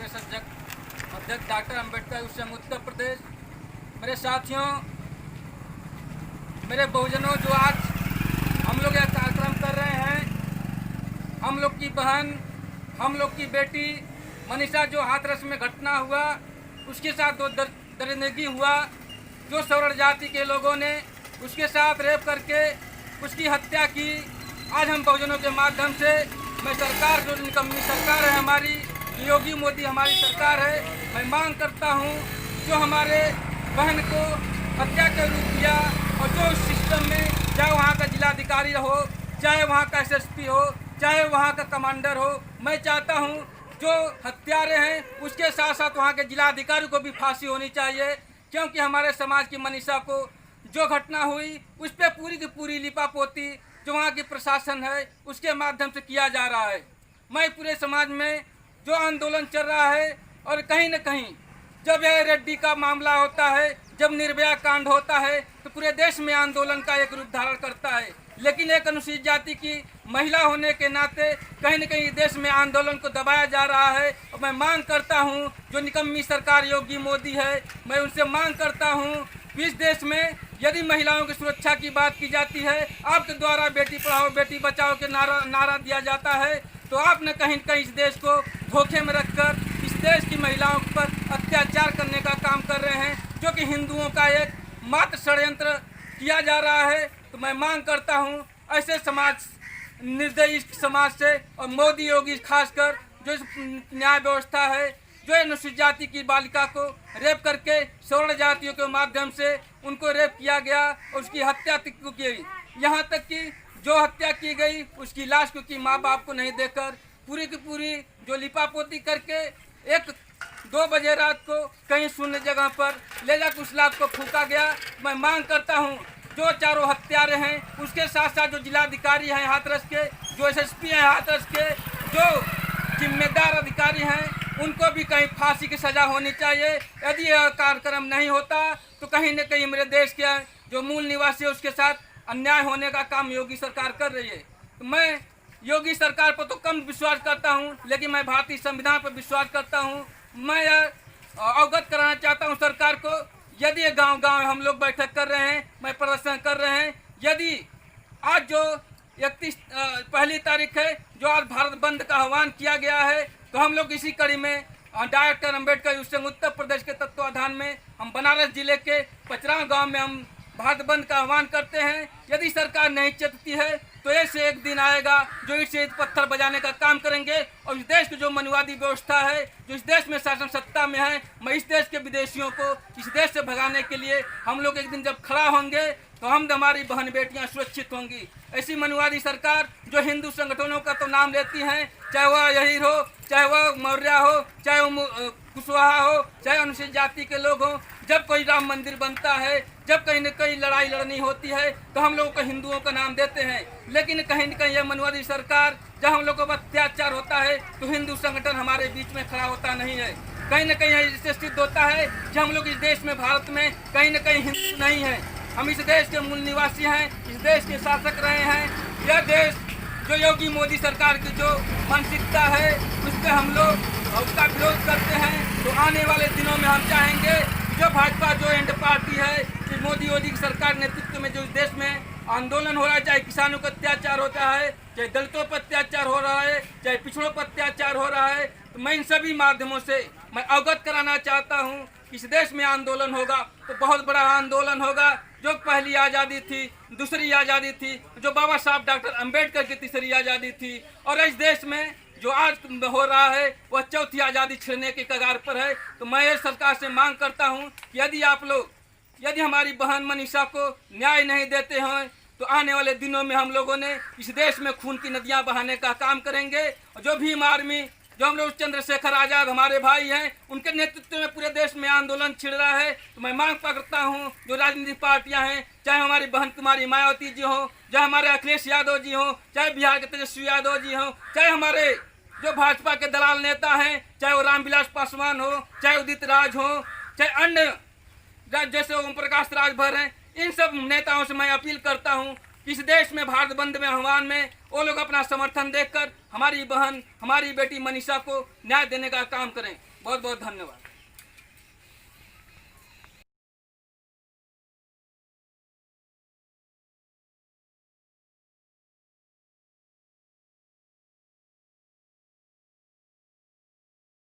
कांग्रेस अध्यक्ष डॉक्टर अंबेडकर विश्व संघ उत्तर प्रदेश। मेरे साथियों, मेरे बहुजनों, जो आज हम लोग यह कार्यक्रम कर रहे हैं, हम लोग की बहन, हम लोग की बेटी मनीषा जो हाथरस में घटना हुआ, उसके साथ जो दरिंदगी हुआ, जो सवर्ण जाति के लोगों ने उसके साथ रेप करके उसकी हत्या की। आज हम बहुजनों के माध्यम से मैं सरकार, जो निकम्मी सरकार है हमारी, योगी मोदी हमारी सरकार है, मैं मांग करता हूँ जो हमारे बहन को हत्या के रूप दिया और जो उस सिस्टम में, चाहे वहाँ का जिलाधिकारी हो, चाहे वहाँ का एसएसपी हो, चाहे वहाँ का कमांडर हो, मैं चाहता हूँ जो हत्यारे हैं उसके साथ साथ वहाँ के जिलाधिकारी को भी फांसी होनी चाहिए, क्योंकि हमारे समाज की मनीषा को जो घटना हुई उस पर पूरी की पूरी लिपापोती जो वहाँ की प्रशासन है उसके माध्यम से किया जा रहा है। मैं पूरे समाज में जो आंदोलन चल रहा है, और कहीं न कहीं जब यह रेड्डी का मामला होता है, जब निर्भया कांड होता है, तो पूरे देश में आंदोलन का एक रूप धारण करता है। लेकिन एक अनुसूचित जाति की महिला होने के नाते कहीं न कहीं देश में आंदोलन को दबाया जा रहा है। और मैं मांग करता हूं, जो निकम्मी सरकार योगी मोदी है, मैं उनसे मांग करता हूं कि इस देश में यदि महिलाओं की सुरक्षा की बात की जाती है, आपके द्वारा बेटी पढ़ाओ बेटी बचाओ के नारा दिया जाता है, तो आप न कहीं इस देश को धोखे में रखकर इस देश की महिलाओं पर अत्याचार करने का काम कर रहे हैं, जो कि हिंदुओं का एक मात्र षड्यंत्र किया जा रहा है। तो मैं मांग करता हूं ऐसे समाज, निर्दयी समाज से, और मोदी योगी खासकर जो न्याय व्यवस्था है, जो अनुसूचित जाति की बालिका को रेप करके सवर्ण जातियों के माध्यम से उनको रेप किया गया और उसकी हत्या की गई। यहाँ तक कि जो हत्या की गई उसकी लाश क्योंकि माँ बाप को नहीं देकर पूरी की पूरी जो लिपापोती करके 1-2 बजे रात को कहीं शून्य जगह पर ले जाकर उस लाश को फूका गया। मैं मांग करता हूँ जो चारों हत्यारे हैं उसके साथ साथ जो जिलाधिकारी हैं हाथरस के, जो एसएसपी हैं हाथरस के, जो जिम्मेदार अधिकारी हैं, उनको भी कहीं फांसी की सजा होनी चाहिए। यदि यह कार्यक्रम नहीं होता तो कहीं न कहीं मेरे देश के जो मूल निवासी है उसके साथ अन्याय होने का काम योगी सरकार कर रही है। तो मैं योगी सरकार पर तो कम विश्वास करता हूं, लेकिन मैं भारतीय संविधान पर विश्वास करता हूं। मैं यह अवगत कराना चाहता हूं सरकार को, यदि ये गांव-गांव हम लोग बैठक कर रहे हैं, मैं प्रदर्शन कर रहे हैं, यदि आज जो 31 पहली तारीख है, जो आज भारत बंद का आह्वान किया गया है, तो हम लोग इसी कड़ी में डॉक्टर अंबेडकर विश्व संघ उत्तर प्रदेश के तत्वाधान में हम बनारस जिले के पचरा गांव में हम भारत बंद का आह्वान करते हैं। यदि सरकार नहीं चेतती है तो ऐसे एक दिन आएगा जो ईंट से ईंट पत्थर बजाने का काम करेंगे। और इस देश की जो मनुवादी व्यवस्था है, जो इस देश में शासन सत्ता में है, मैं इस देश के विदेशियों को इस देश से भगाने के लिए हम लोग एक दिन जब खड़ा होंगे तो हम हमारी बहन बेटियां सुरक्षित होंगी। ऐसी मनुवादी सरकार जो हिंदू संगठनों का तो नाम लेती हैं, चाहे वह यही हो, चाहे वह मौर्य हो, चाहे वह कुशवाहा हो, चाहे अनुसूचित जाति के लोग हों, जब कोई राम मंदिर बनता है, जब कहीं न कहीं लड़ाई लड़नी होती है, तो हम लोगों को हिंदुओं का नाम देते हैं। लेकिन कहीं न कहीं यह मनुवादी सरकार, जब हम लोगों पर अत्याचार होता है तो हिंदू संगठन हमारे बीच में खड़ा होता नहीं है। कहीं न कहीं इससे सिद्ध होता है कि हम लोग इस देश में, भारत में कहीं न कहीं हिंदू नहीं है। हम इस देश के मूल निवासी हैं, इस देश के शासक रहे हैं। यह देश जो योगी मोदी सरकार की जो मानसिकता है उस पर हम लोग उसका विरोध करते हैं। तो आने वाले दिनों में हम चाहेंगे जो भाजपा जो एंड पार्टी है, कि मोदी योगी की सरकार नेतृत्व में जो इस देश में आंदोलन हो रहा है, चाहे किसानों का अत्याचार होता है, चाहे दलितों पर अत्याचार हो रहा है, चाहे पिछड़ों पर अत्याचार हो रहा है, तो मैं इन सभी माध्यमों से मैं अवगत कराना चाहता हूँ कि इस देश में आंदोलन होगा तो बहुत बड़ा आंदोलन होगा। जो पहली आज़ादी थी, दूसरी आज़ादी थी, जो बाबा साहब डॉक्टर अंबेडकर की तीसरी आज़ादी थी, और इस देश में जो आज हो रहा है वह चौथी आज़ादी छिड़ने के कगार पर है। तो मैं सरकार से मांग करता हूं कि यदि आप लोग, यदि हमारी बहन मनीषा को न्याय नहीं देते हैं तो आने वाले दिनों में हम लोगों ने इस देश में खून की नदियां बहाने का काम करेंगे। और जो भीम आर्मी, जो हम लोग चंद्रशेखर आज़ाद हमारे भाई हैं, उनके नेतृत्व में पूरे देश में आंदोलन छिड़ रहा है। तो मैं मांग करता हूं जो राजनीतिक पार्टियां हैं, चाहे हमारी बहन कुमारी मायावती जी हो, चाहे हमारे अखिलेश यादव जी हो, चाहे बिहार के तेजस्वी यादव जी हो, चाहे हमारे जो भाजपा के दलाल नेता हैं, चाहे वो रामविलास पासवान हो, चाहे उदित राज हो, चाहे अन्य जैसे ओम प्रकाश राजभर हैं, इन सब नेताओं से मैं अपील करता हूं इस देश में भारत बंद में आह्वान में वो लोग अपना समर्थन देकर हमारी बहन, हमारी बेटी मनीषा को न्याय देने का काम करें। बहुत बहुत धन्यवाद।